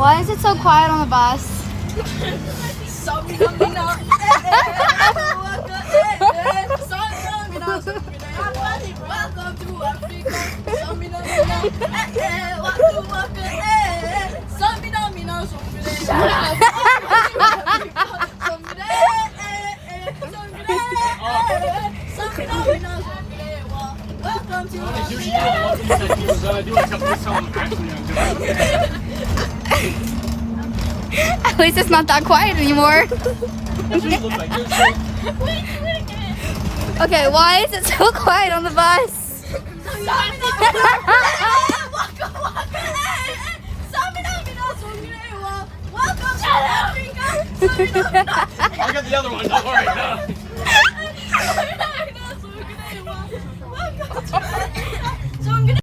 Why is it so quiet on the bus? Welcome to Africa. Shut up. Welcome to At least it's not that quiet anymore. Okay, why is it so quiet on the bus? Welcome to Africa. I got the other one, don't worry. No.